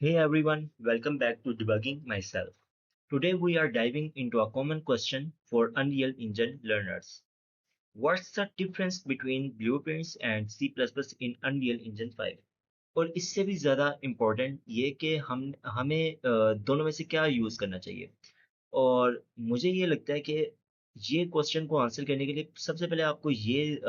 Hey everyone, welcome back to Debugging Myself. Today we are diving into a common question for Unreal Engine learners. What's the difference between blueprints and C++ in Unreal Engine 5? और इससे भी ज़्यादा important ये कि हमें दोनों में से क्या यूज़ करना चाहिए। और मुझे ये लगता है कि ये क्वेश्चन को आंसर करने के लिए सबसे पहले आपको ये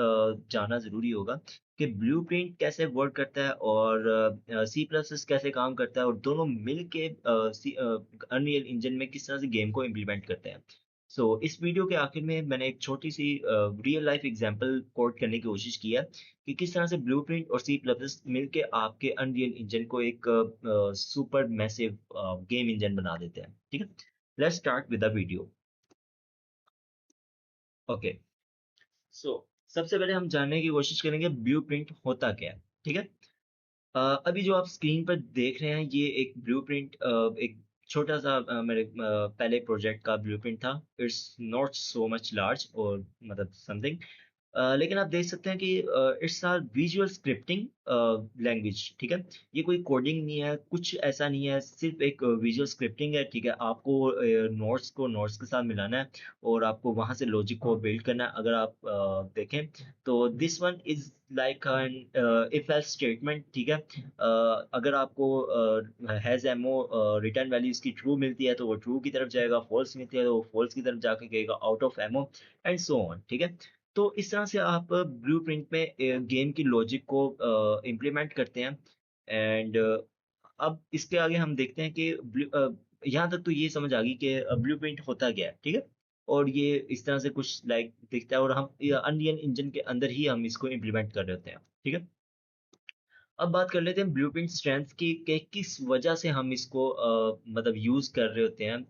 जानना ज़रूरी होगा कि ब्लूप्रिंट कैसे वर्क करता है और सी प्लस प्लस कैसे काम करता है और दोनों मिल के अनरियल इंजन में किस तरह से गेम को इम्प्लीमेंट करते हैं। इस वीडियो के आखिर में मैंने एक छोटी सी रियल लाइफ एग्जांपल कोट करने की कोशिश की है कि किस तरह से ब्लूप्रिंट और सी प्लस प्लस मिलके आपके अनरियल इंजन को एक सुपर मैसिव गेम इंजन बना देते हैं। ठीक है, let's start with the video. Okay, so सबसे पहले हम जानने की कोशिश करेंगे ब्लूप्रिंट होता क्या है। ठीक है, अभी जो आप स्क्रीन पर देख रहे हैं ये एक ब्लूप्रिंट, एक छोटा सा मेरे पहले प्रोजेक्ट का ब्लूप्रिंट था। It's not so much large और मतलब समथिंग, लेकिन आप देख सकते हैं कि it's are visual scripting language. ठीक है, ये कोई कोडिंग नहीं है, कुछ ऐसा नहीं है, सिर्फ एक विजुअल स्क्रिप्टिंग है। ठीक है, आपको नोट्स को नोट्स के साथ मिलाना है और आपको वहां से लॉजिक को बिल्ड करना है। अगर आप देखें तो this one is like an if else statement. ठीक है, अगर आपको हैज एमओ रिटर्न वैल्यू इसकी ट्रू मिलती है तो वो ट्रू की तरफ जाएगा, फॉल्स मिलती है तो वो फॉल्स की तरफ जाके कहेगा out of MO and so on. ठीक है, तो इस तरह से आप ब्लूप्रिंट में गेम की लॉजिक को इम्प्लीमेंट करते हैं। एंड अब इसके आगे हम देखते हैं कि यहाँ तक तो ये समझ आ गई कि ब्लूप्रिंट होता क्या है। ठीक है, और ये इस तरह से कुछ लाइक दिखता है और हम अनरियल इंजन के अंदर ही हम इसको इम्प्लीमेंट कर रहे होते हैं। ठीक है, अब बात कर लेते हैं ब्लूप्रिंट स्ट्रेंथ की कि किस वजह से हम इसको मतलब यूज कर रहे होते हैं।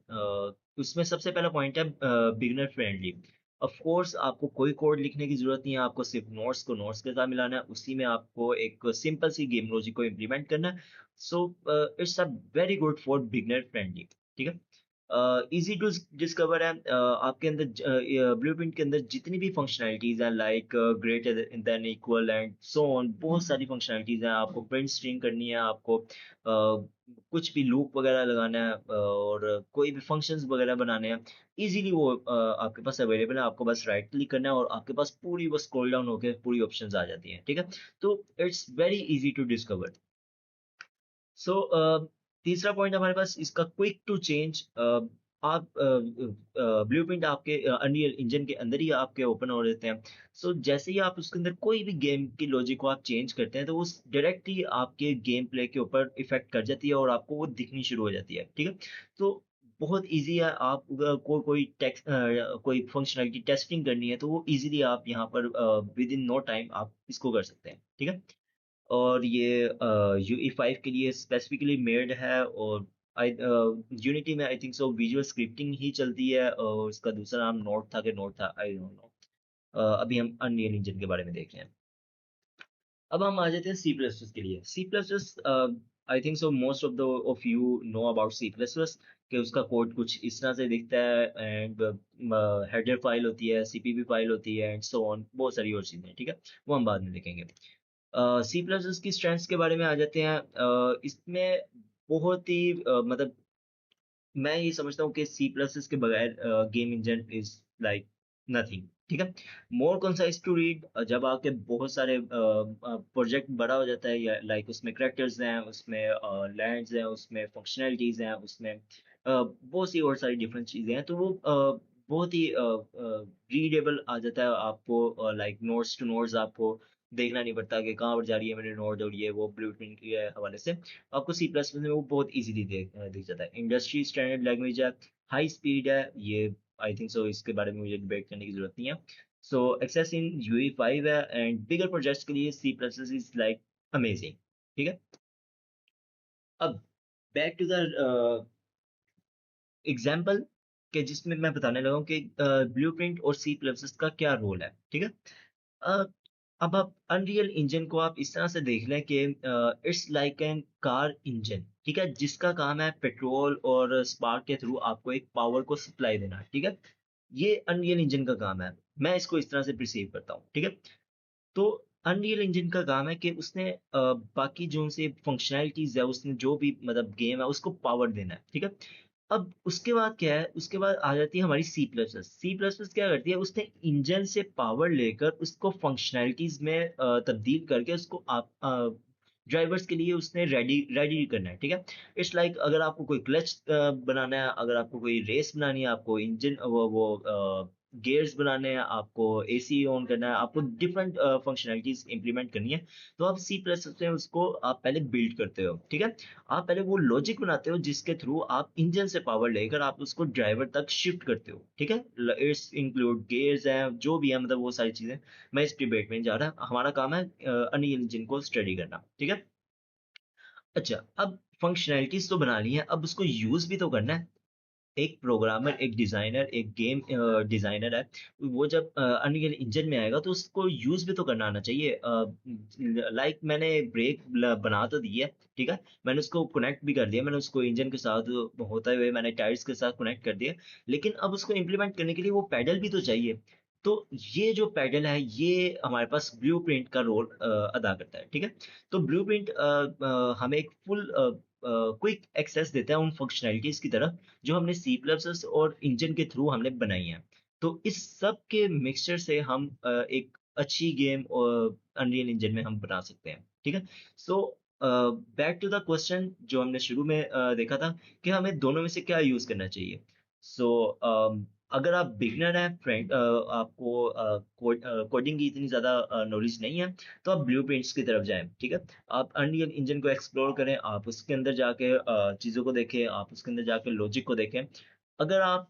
उसमें सबसे पहला पॉइंट है बिगिनर फ्रेंडली। ऑफ कोर्स आपको कोई कोड लिखने की जरूरत नहीं है, आपको सिर्फ नोट्स को नोट्स के साथ मिलाना है, उसी में आपको एक सिंपल सी गेम लॉजिक को इम्प्लीमेंट करना है। So it's a very good for beginner friendly. ठीक है, इजी टू डिस्कवर है। आपके अंदर ब्लूप्रिंट के अंदर जितनी भी फंक्शनैलिटीज हैं like greater than equal and so on, बहुत सारी फंक्शनैलिटीज हैं। आपको प्रिंट स्ट्रिंग करनी है, आपको कुछ भी लूप वगैरह लगाना है और कोई भी फंक्शंस वगैरह बनाने हैं, इजीली वो आपके पास अवेलेबल है। आपको बस राइट क्लिक करना है और आपके पास पूरी वो स्क्रॉल डाउन होकर पूरी ऑप्शंस आ जाती हैं। ठीक है, तो it's very easy to discover. So तीसरा पॉइंट हमारे पास इसका क्विक टू चेंज। आप ब्लूप्रिंट आपके अनरियल इंजन के अंदर ही आपके ओपन हो रहते हैं। जैसे ही आप उसके अंदर कोई भी गेम की लॉजिक को आप चेंज करते हैं तो वो डायरेक्टली आपके गेम प्ले के ऊपर इफेक्ट कर जाती है और आपको वो दिखनी शुरू हो जाती है। ठीक है, तो बहुत इजी है। आप कोई टेक्स्ट कोई फंक्शनलिटी टेस्टिंग करनी है तो वो इजीली आप यहाँ पर विद इन नो टाइम आप इसको कर सकते हैं। ठीक है, और ये UE5 के लिए स्पेसिफिकली मेड है। और आई यूनिटी में I think so visual scripting ही चलती है और इसका दूसरा नाम नोट था कि नोट था, आई डोंट नो। अभी हम अनरियल इंजन के बारे में देख रहे हैं। अब हम आ जाते हैं सी प्लस प्लस के लिए। C plus plus, I think so most of the of you know about C plus plus कि उसका कोड कुछ इस तरह से दिखता है। एंड हेडर फाइल होती है, सीपीपी फाइल होती है एंड सो ऑन, बहुत सारी और चीजें हैं। ठीक है, वो हम बाद में देखेंगे। सी प्लस प्लस की स्ट्रेंथ्स के बारे में आ जाते हैं। इसमें बहुत ही मतलब मैं ये समझता हूँ कि सी प्लस प्लस के बगैर game engine is like nothing. ठीक है, मोर कंसाइज टू रीड। जब आपके बहुत सारे प्रोजेक्ट बड़ा हो जाता है या लाइक उसमें करेक्टर्स हैं, उसमें लैंड्स हैं, उसमें फंक्शनैलिटीज हैं, उसमें बहुत सी और सारी डिफरेंट चीजें हैं, तो वो बहुत ही रीडेबल आ जाता है आपको। लाइक नोट्स टू नोट्स आपको देखना नहीं पड़ता कि कहाँ पर जा रही है मेरी नोट और ये वो ब्लूप्रिंट के हवाले से आपको सी प्लस में वो बहुत इजीली दिख जाता है। इंडस्ट्री स्टैंडर्ड लैंग्वेज है, हाई स्पीड है ये। आई थिंक सो इसके बारे में मुझे डिबेट करने की जरूरत नहीं है। एक्सेस इन UE5 है एंड बिगर प्रोजेक्ट्स के लिए C plus is like amazing. ठीक है, अब बैक टू द एग्जाम्पल के जिसमें मैं बताने लगा हूँ कि ब्लूप्रिंट और सी प्लस का क्या रोल है। ठीक है, अ, अब आप अनरियल इंजन को आप इस तरह से देख लें कि it's like an car engine. ठीक है, जिसका काम है पेट्रोल और स्पार्क के थ्रू आपको एक पावर को सप्लाई देना। ठीक है, ये अनरियल इंजन का काम है। मैं इसको इस तरह से रिसीव करता हूँ। ठीक है, तो अनरियल इंजन का काम है कि उसने बाकी जो से फंक्शनैलिटीज है, उसने जो भी मतलब गेम है उसको पावर देना है, ठीक है। अब उसके बाद क्या है, उसके बाद आ जाती है हमारी C plus plus. C plus plus क्या करती है, उसने इंजन से पावर लेकर उसको फंक्शनैलिटीज में तब्दील करके उसको आप ड्राइवर्स के लिए उसने रेडी रेडी करना है, ठीक है। इट्स लाइक अगर आपको कोई क्लच बनाना है, अगर आपको कोई रेस बनानी है, आपको इंजन वो गियर्स बनाने हैं, आपको एसी ऑन करना है, आपको डिफरेंट फंक्शनैलिटीज इंप्लीमेंट करनी है, तो आप सी प्लस में उसको आप पहले बिल्ड करते हो, ठीक है। आप पहले वो लॉजिक बनाते हो जिसके थ्रू आप इंजन से पावर लेकर आप उसको ड्राइवर तक शिफ्ट करते हो, ठीक है। इट्स इंक्लूड गेयर्स हैं, जो भी है, मतलब वो सारी चीजें। मैं इस डिबेट में नहीं जा रहा, हमारा काम है अनिल इंजन को स्टडी करना, ठीक है। अच्छा, अब फंक्शनैलिटीज तो बना ली है, अब उसको यूज भी तो करना है। एक प्रोग्रामर, एक डिजाइनर, एक गेम डिजाइनर है, वो जब अनरियल इंजन में आएगा तो उसको यूज भी तो करना आना चाहिए। लाइक मैंने ब्रेक बना तो दी है, ठीक है। मैंने उसको कनेक्ट भी कर दिया, मैंने उसको इंजन के साथ होते हुए मैंने टायर्स के साथ कनेक्ट कर दिया, लेकिन अब उसको इम्प्लीमेंट करने के लिए वो पैडल भी तो चाहिए। तो ये जो पैडल है, ये हमारे पास ब्लूप्रिंट का रोल अदा करता है, ठीक है। तो ब्लूप्रिंट हमें एक फुल क्विक एक्सेस देता है उन फंक्शनैलिटीज की तरफ जो हमने सी प्लस और इंजन के थ्रू हमने बनाई है। तो इस सब के मिक्सचर से हम एक अच्छी गेम अनरियल इंजन में हम बना सकते हैं, ठीक है। So back to the question जो हमने शुरू में देखा था कि हमें दोनों में से क्या यूज करना चाहिए। सो अगर आप बिगनर हैं फ्रेंड, आपको कोडिंग की इतनी ज्यादा नॉलेज नहीं है, तो आप ब्लूप्रिंट्स की तरफ जाएं, ठीक है। आप अनरियल इंजन को एक्सप्लोर करें, आप उसके अंदर जाके चीज़ों को देखें, आप उसके अंदर जाके लॉजिक को देखें। अगर आप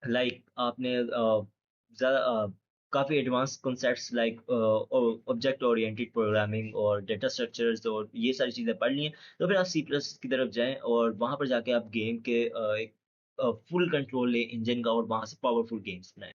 लाइक आपने ज़्यादा काफ़ी advance concepts like object oriented programming और डेटा स्ट्रक्चर्स और ये सारी चीज़ें पढ़ ली हैं, तो फिर आप सी प्लस की तरफ जाएं और वहाँ पर जाके आप गेम के एक फुल कंट्रोल लें इंजन का और वहाँ से पावरफुल गेम्स बनाएं।